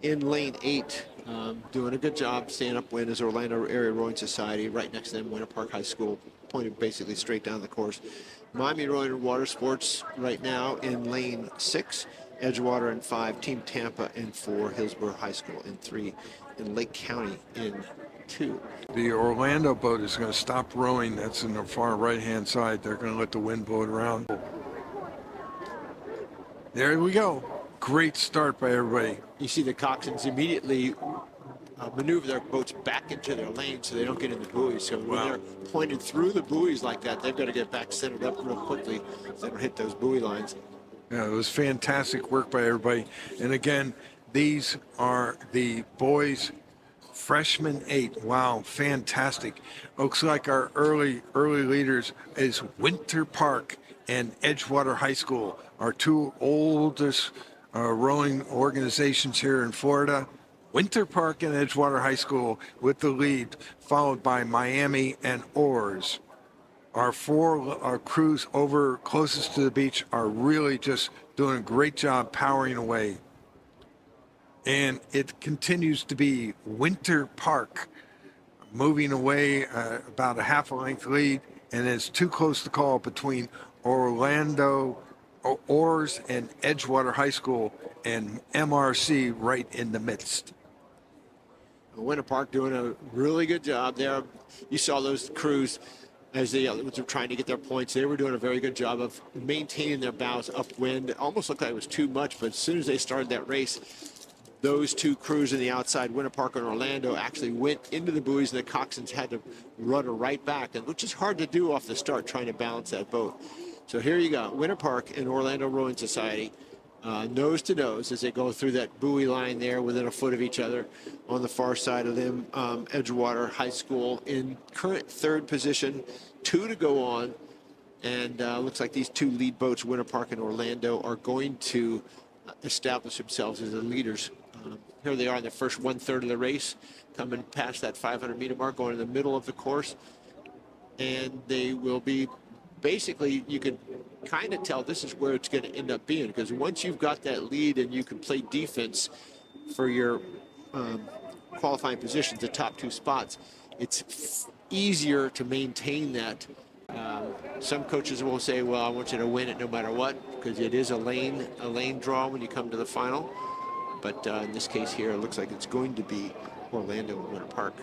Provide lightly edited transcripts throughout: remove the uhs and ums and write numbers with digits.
in lane 8. Doing a good job staying upwind is Orlando Area Rowing Society. Right next to them, Winter Park High School, pointed basically straight down the course. Miami Rowing and Water Sports right now in lane 6. Edgewater in 5, Team Tampa in 4, Hillsborough High School in 3, and Lake County in 2. The Orlando boat is going to stop rowing. That's in the far right-hand side. They're going to let the wind blow it around. There we go. Great start by everybody. You see the coxswains immediately maneuver their boats back into their lane so they don't get in the buoys. So when they're pointed through the buoys like that, they've got to get back centered up real quickly so they don't hit those buoy lines. Yeah, it was fantastic work by everybody. And again, these are the boys freshman 8. Wow, fantastic. Looks like our early leaders is Winter Park and Edgewater High School, our 2 oldest rowing organizations here in Florida. Winter Park and Edgewater High School with the lead, followed by Miami and Oars. Our 4 crews over closest to the beach are really just doing a great job powering away. And it continues to be Winter Park moving away about a half a length lead, and it's too close to call between Orlando Oars and Edgewater High School, and MRC right in the midst. Winter Park doing a really good job there. You saw those crews as they were trying to get their points. They were doing a very good job of maintaining their bows upwind. It almost looked like it was too much, but as soon as they started that race, those 2 crews in the outside, Winter Park and Orlando, actually went into the buoys, and the coxswains had to rudder right back, which is hard to do off the start, trying to balance that boat. So here you go, Winter Park and Orlando Rowing Society, nose to nose as they go through that buoy line there within a foot of each other. On the far side of them, Edgewater High School in current 3rd position, 2 to go on. And looks like these 2 lead boats, Winter Park and Orlando, are going to establish themselves as the leaders. Here they are in the first 1/3 of the race, coming past that 500-meter mark, going in the middle of the course. And they will be basically, you can kind of tell this is where it's going to end up being, because once you've got that lead and you can play defense for your qualifying positions, the top 2 spots, it's easier to maintain that. Some coaches will say, well, I want you to win it no matter what, because it is a lane draw when you come to the final. But in this case here, it looks like it's going to be Orlando and Winter Park.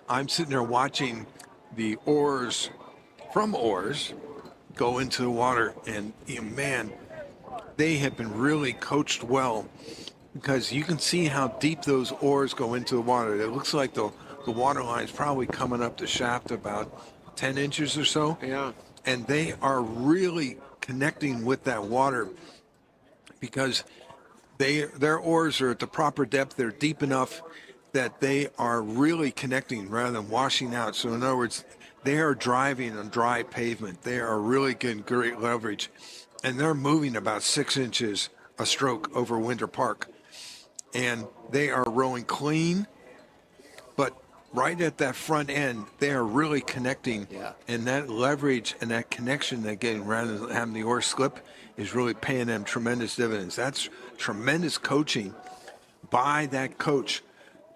I'm sitting there watching the oars from Oars go into the water, and man, they have been really coached well, because you can see how deep those oars go into the water. It looks like the water line is probably coming up the shaft about 10 inches or so. Yeah. And they are really connecting with that water, because their oars are at the proper depth. They're deep enough that they are really connecting rather than washing out. So in other words, they are driving on dry pavement. They are really getting great leverage, and they're moving about 6 inches a stroke over Winter Park. And they are rowing clean, but right at that front end, they are really connecting. Yeah. And that leverage and that connection they're getting rather than having the oar slip is really paying them tremendous dividends. That's tremendous coaching by that coach,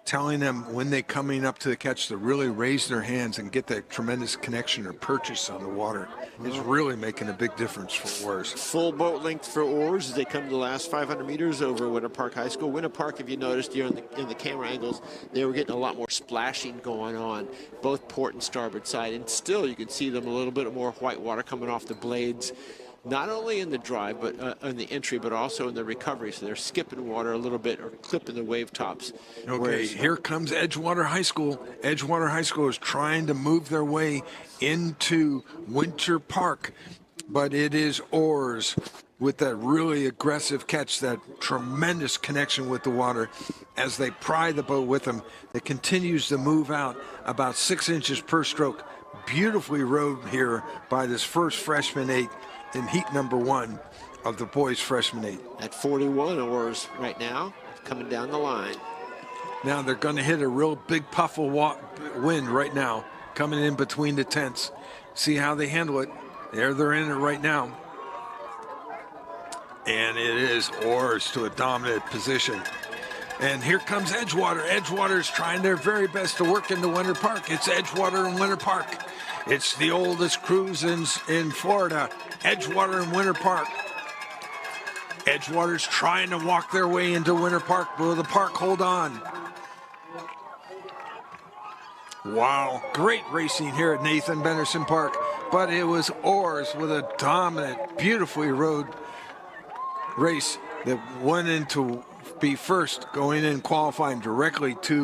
telling them when they're coming up to the catch to really raise their hands and get that tremendous connection or purchase on the water is really making a big difference for oars. Full boat length for oars as they come to the last 500 meters over Winter Park High School. Winter Park, if you noticed here in the camera angles, they were getting a lot more splashing going on, both port and starboard side. And still, you can see them a little bit more white water coming off the blades, not only in the drive, but in the entry, but also in the recovery. So they're skipping water a little bit or clipping the wave tops. Okay, Whereas, here comes Edgewater High School. Edgewater High School is trying to move their way into Winter Park, but it is oars with that really aggressive catch, that tremendous connection with the water as they pry the boat with them. It continues to move out about 6 inches per stroke. Beautifully rowed here by this first freshman 8 in heat number 1 of the boys freshman 8. At 41 oars right now, coming down the line. Now they're going to hit a real big puff of wind right now, coming in between the tents. See how they handle it. They're in it right now. And it is oars to a dominant position. And here comes Edgewater. Edgewater's trying their very best to work into Winter Park. It's Edgewater and Winter Park. It's the oldest cruise in Florida. Edgewater and Winter Park. Edgewater's trying to walk their way into Winter Park. Will the park hold on? Wow, great racing here at Nathan Benderson Park. But it was oars with a dominant, beautifully rowed race that went into be first, going in qualifying directly to